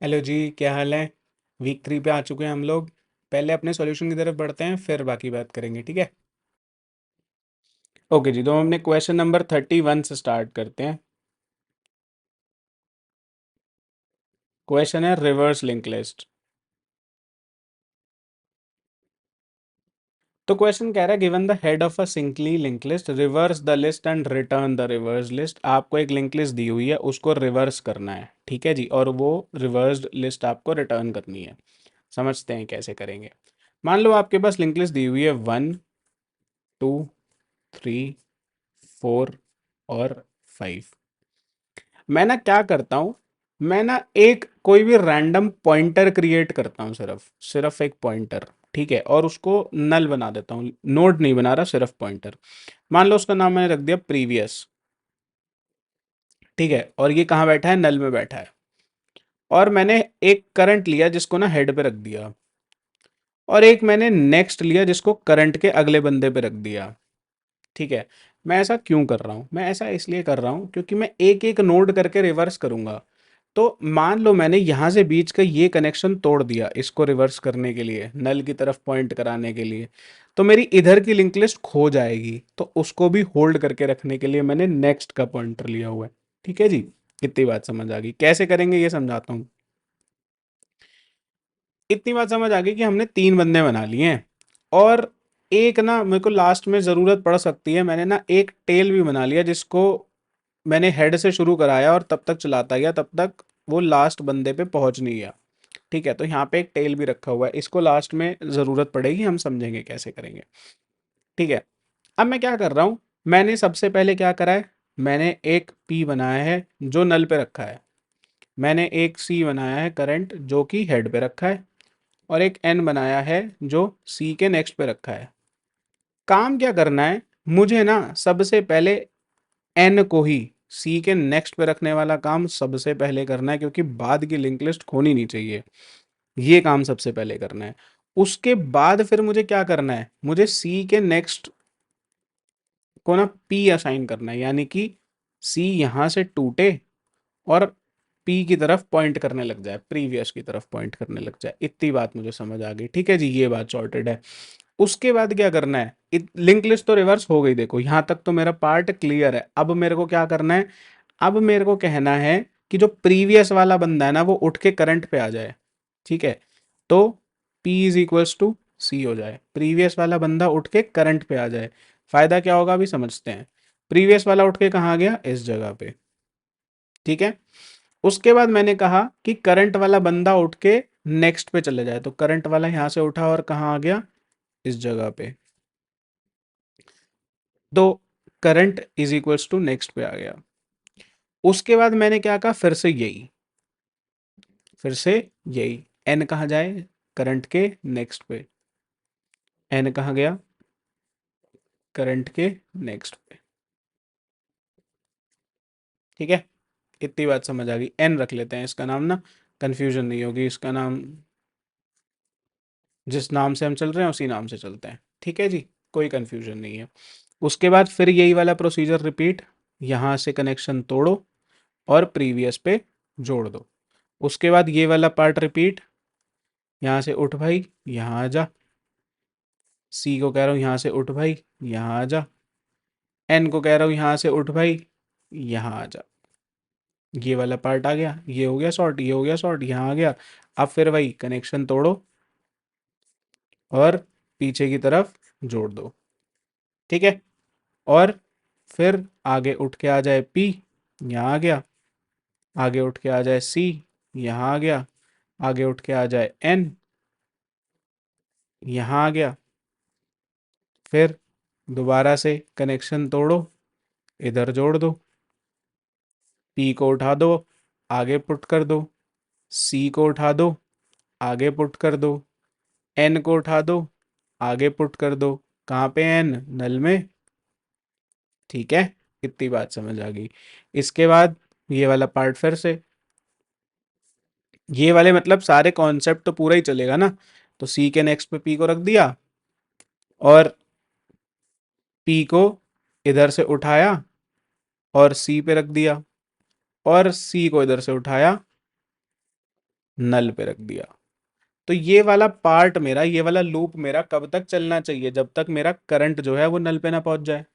Hello जी, क्या हाल है। Week 3 पे आ चुके हैं हम लोग। पहले अपने सॉल्यूशन की तरफ बढ़ते हैं, फिर बाकी बात करेंगे, ठीक है। ओके जी, तो हम अपने क्वेश्चन नंबर 31 से स्टार्ट करते हैं। क्वेश्चन है रिवर्स लिंक लिस्ट। तो क्वेश्चन कह रहा है given the head of a singly link list reverse the list and return the reverse list. आपको एक लिंक लिस्ट दी हुई है, उसको रिवर्स करना है, ठीक है जी, और वो रिवर्स्ड लिस्ट आपको रिटर्न करनी है। समझते हैं कैसे करेंगे। मान लो आपके पास लिंक लिस्ट दी हुई है 1, 2, 3, 4 और 5। मैं ना क्या करता हूँ, मैं ना एक कोई भी रैंडम पॉइंटर क्रिएट करता हूँ, सिर्फ सिर्फ एक पॉइंटर, ठीक है, और उसको नल बना देता हूँ। नोड नहीं बना रहा, सिर्फ पॉइंटर। मान लो उसका नाम मैंने रख दिया प्रीवियस, ठीक है, और ये कहाँ बैठा है, नल में बैठा है। और मैंने एक करंट लिया जिसको ना हेड पे रख दिया, और एक मैंने नेक्स्ट लिया जिसको करंट के अगले बंदे पे रख दिया, ठीक है। मैं ऐसा क्यों कर रहा हूँ, मैं ऐसा इसलिए कर रहा हूँ क्योंकि मैं एक एक नोड करके रिवर्स करूंगा। तो मान लो मैंने यहाँ से बीच का ये कनेक्शन तोड़ दिया, इसको रिवर्स करने के लिए, नल की तरफ पॉइंट कराने के लिए, तो मेरी इधर की लिंक लिस्ट खो जाएगी। तो उसको भी होल्ड करके रखने के लिए मैंने नेक्स्ट का पॉइंटर लिया हुआ है, ठीक है जी। इतनी बात समझ आ गई, कैसे करेंगे ये समझाता हूँ। इतनी बात समझ आ गई कि हमने 3 बंदे बना लिए हैं, और एक ना मेरे को लास्ट में ज़रूरत पड़ सकती है, मैंने ना एक टेल भी बना लिया जिसको मैंने हेड से शुरू कराया और तब तक चलाता गया, तब तक वो लास्ट बंदे पे पहुंच नहीं गया, ठीक है। तो यहाँ पे एक टेल भी रखा हुआ है, इसको लास्ट में ज़रूरत पड़ेगी, हम समझेंगे कैसे करेंगे, ठीक है। अब मैं क्या कर रहा हूँ, मैंने सबसे पहले क्या करा है, मैंने एक पी बनाया है जो नल पे रखा है, मैंने एक सी बनाया है करंट जो कि हेड पे रखा है, और एक एन बनाया है जो सी के नेक्स्ट पे रखा है। काम क्या करना है, मुझे ना सबसे पहले एन को ही सी के नेक्स्ट पे रखने वाला काम सबसे पहले करना है, क्योंकि बाद की लिंक लिस्ट खोनी नहीं चाहिए। ये काम सबसे पहले करना है। उसके बाद फिर मुझे क्या करना है, मुझे सी के नेक्स्ट को ना पी असाइन करना है, यानी कि सी यहां से टूटे और पी की तरफ पॉइंट करने लग जाए, प्रीवियस की तरफ पॉइंट करने लग जाए। इतनी बात मुझे समझ आ गई, ठीक है जी, ये बात सॉर्टेड है। उसके बाद क्या करना है, लिंक लिस्ट तो रिवर्स हो गई, देखो यहां तक तो मेरा पार्ट क्लियर है। अब मेरे को क्या करना है, अब मेरे को कहना है कि जो प्रीवियस वाला बंदा है ना वो उठ के करंट पे आ जाए, ठीक है। तो P इज इक्वल्स टू सी हो जाए, प्रीवियस वाला बंदा उठ के करंट पे आ जाए। फायदा क्या होगा अभी समझते हैं। प्रीवियस वाला उठ के कहाँ आ गया, इस जगह पे, ठीक है। उसके बाद मैंने कहा कि करंट वाला बंदा उठ के नेक्स्ट पे चले जाए, तो करंट वाला यहां से उठा और कहाँ आ गया, इस जगह पे। तो current is equals to next पे आ गया। उसके बाद मैंने क्या कहा, फिर से यही एन कहाँ जाए, करंट के नेक्स्ट पे। एन कहाँ गया, करंट के नेक्स्ट पे, ठीक है। इतनी बात समझ आ गई, एन रख लेते हैं इसका नाम ना, कंफ्यूजन नहीं होगी, इसका नाम जिस नाम से हम चल रहे हैं उसी नाम से चलते हैं, ठीक है जी, कोई कंफ्यूजन नहीं है। उसके बाद फिर यही वाला प्रोसीजर रिपीट, यहाँ से कनेक्शन तोड़ो और प्रीवियस पे जोड़ दो। उसके बाद ये वाला पार्ट रिपीट, यहाँ से उठ भाई, यहाँ आ जा। सी को कह रहा हूँ यहाँ से उठ भाई, यहाँ आ जा। एन को कह रहा हूँ यहाँ से उठ भाई, यहाँ आ जा। ये वाला पार्ट आ गया, ये हो गया शॉर्ट, ये हो गया शॉर्ट, यहाँ आ गया। अब फिर वही कनेक्शन तोड़ो और पीछे की तरफ जोड़ दो, ठीक है। और फिर आगे उठ के आ जाए पी, यहाँ आ गया। आगे उठ के आ जाए सी, यहाँ आ गया। आगे उठ के आ जाए एन, यहाँ आ गया। फिर दोबारा से कनेक्शन तोड़ो, इधर जोड़ दो। पी को उठा दो, आगे पुट कर दो। सी को उठा दो, आगे पुट कर दो। एन को उठा दो, आगे पुट कर दो। कहाँ पे एन, नल में, ठीक है। इतनी बात समझ आ गई। इसके बाद ये वाला पार्ट फिर से, ये वाले मतलब सारे कॉन्सेप्ट तो पूरा ही चलेगा ना। तो सी के नेक्स्ट पे पी को रख दिया, और पी को इधर से उठाया और सी पे रख दिया, और सी को इधर से उठाया नल पे रख दिया। तो ये वाला पार्ट मेरा, ये वाला लूप मेरा कब तक चलना चाहिए? जब तक मेरा करंट जो है वो नल पे ना पहुंच जाए।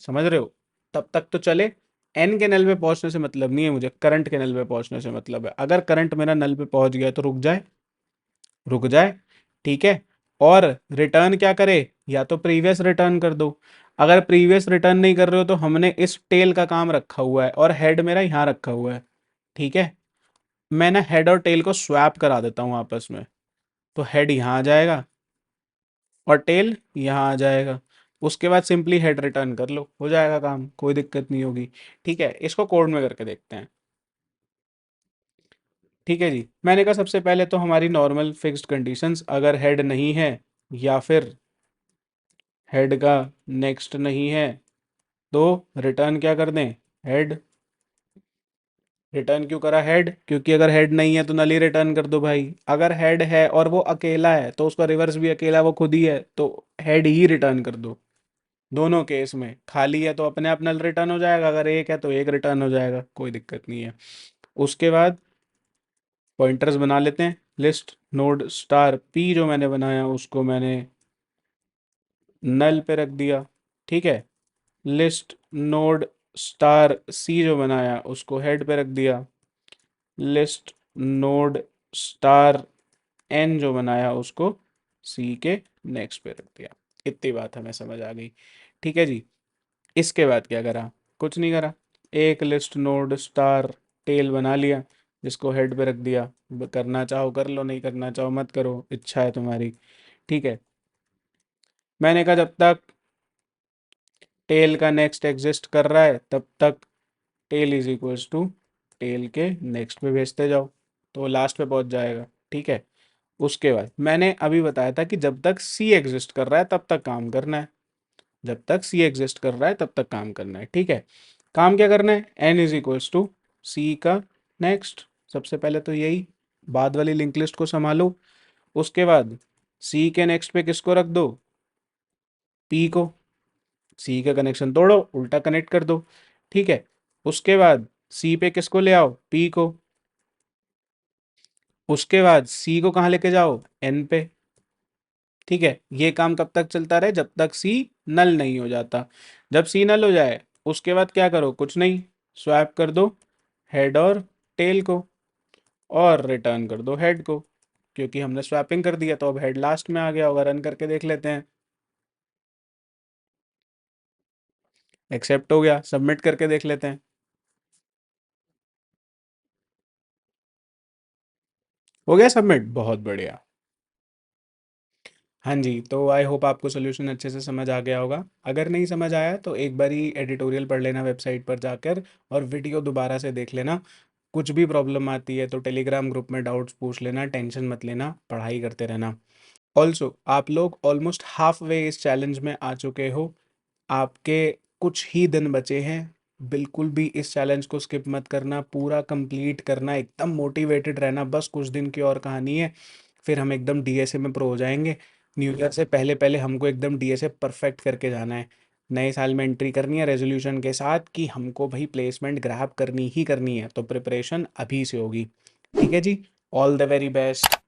समझ रहे हो? तब तक तो चले। एन के नल पे पहुंचने से मतलब नहीं है मुझे, करंट के नल पे पहुंचने से मतलब है। अगर करंट मेरा नल पे पहुंच गया तो रुक जाए, रुक जाए। ठीक है। और रिटर्न क्या करे? या तो प्रीवियस रिटर्न कर दो। अगर प्रीवियस रिटर्न नहीं कर रहे हो तो हमने इस टेल का काम रखा हुआ है और हेड मेरा यहाँ रखा हुआ है। ठीक है। मैं ना हेड और टेल को स्वैप करा देता हूँ आपस में। तो हेड यहाँ आ जाएगा और टेल यहाँ आ जाएगा। उसके बाद सिंपली हेड रिटर्न कर लो, हो जाएगा काम, कोई दिक्कत नहीं होगी। ठीक है, इसको कोड में करके देखते हैं। ठीक है जी, मैंने कहा सबसे पहले तो हमारी नॉर्मल फिक्स्ड कंडीशंस, अगर हेड नहीं है या फिर हेड का नेक्स्ट नहीं है तो रिटर्न क्या कर दें? हेड। रिटर्न क्यों करा हेड? क्योंकि अगर हेड नहीं है तो नल ही रिटर्न कर दो भाई। अगर हेड है और वो अकेला है तो उसका रिवर्स भी अकेला, वो खुद ही है, तो हेड ही रिटर्न कर दो। दोनों केस में खाली है तो अपने आप नल रिटर्न हो जाएगा, अगर एक है तो एक रिटर्न हो जाएगा, कोई दिक्कत नहीं है। उसके बाद पॉइंटर्स बना लेते हैं। लिस्ट नोड स्टार पी जो मैंने बनाया उसको मैंने नल पे रख दिया। ठीक है। लिस्ट नोड स्टार सी जो बनाया उसको हेड पे रख दिया। लिस्ट नोड स्टार एन जो बनाया उसको सी के नेक्स्ट पे रख दिया। इतनी बात हमें समझ आ गई। ठीक है जी। इसके बाद क्या करा? कुछ नहीं करा। एक लिस्ट नोड स्टार टेल बना लिया जिसको हेड पे रख दिया। करना चाहो कर लो, नहीं करना चाहो मत करो, इच्छा है तुम्हारी। ठीक है। मैंने कहा जब तक टेल का नेक्स्ट एग्जिस्ट कर रहा है तब तक tail is equals to tail के नेक्स्ट पे भेजते जाओ, तो लास्ट पे पहुंच जाएगा। ठीक है। उसके बाद मैंने अभी बताया था कि जब तक सी एग्जिस्ट कर रहा है तब तक काम करना है। जब तक सी एग्जिस्ट कर रहा है तब तक काम करना है। ठीक है। काम क्या करना है? एन इज इक्वल्स टू सी का नेक्स्ट। सबसे पहले तो यही, बाद वाली लिंक लिस्ट को संभालो। उसके बाद सी के नेक्स्ट पे किसको रख दो? पी को। सी का कनेक्शन तोड़ो, उल्टा कनेक्ट कर दो। ठीक है। उसके बाद सी पे किसको ले आओ? पी को। उसके बाद सी को कहाँ लेके जाओ? एन पे। ठीक है। ये काम कब तक चलता रहे? जब तक सी नल नहीं हो जाता। जब सी नल हो जाए उसके बाद क्या करो? कुछ नहीं, स्वैप कर दो हेड और टेल को और रिटर्न कर दो हेड को। क्योंकि हमने स्वैपिंग कर दिया तो अब हेड लास्ट में आ गया होगा। रन करके देख लेते हैं। एक्सेप्ट हो गया, सबमिट करके देख लेते हैं। हो गया सबमिट, बहुत बढ़िया। हाँ जी, तो आई होप आपको सोल्यूशन अच्छे से समझ आ गया होगा। अगर नहीं समझ आया तो एक बार ही एडिटोरियल पढ़ लेना वेबसाइट पर जाकर, और वीडियो दोबारा से देख लेना। कुछ भी प्रॉब्लम आती है तो टेलीग्राम ग्रुप में डाउट्स पूछ लेना, टेंशन मत लेना, पढ़ाई करते रहना। ऑल्सो आप लोग ऑलमोस्ट हाफ वे इस चैलेंज में आ चुके हो। आपके कुछ ही दिन बचे हैं। बिल्कुल भी इस चैलेंज को स्किप मत करना, पूरा कंप्लीट करना, एकदम मोटिवेटेड रहना। बस कुछ दिन की और कहानी है, फिर हम एकदम डीएसए में प्रो हो जाएंगे। न्यू ईयर से पहले पहले हमको एकदम डीएसए परफेक्ट करके जाना है। नए साल में एंट्री करनी है रेजोल्यूशन के साथ कि हमको भाई प्लेसमेंट ग्रैब करनी ही करनी है, तो प्रिपरेशन अभी से होगी। ठीक है जी। All the very best.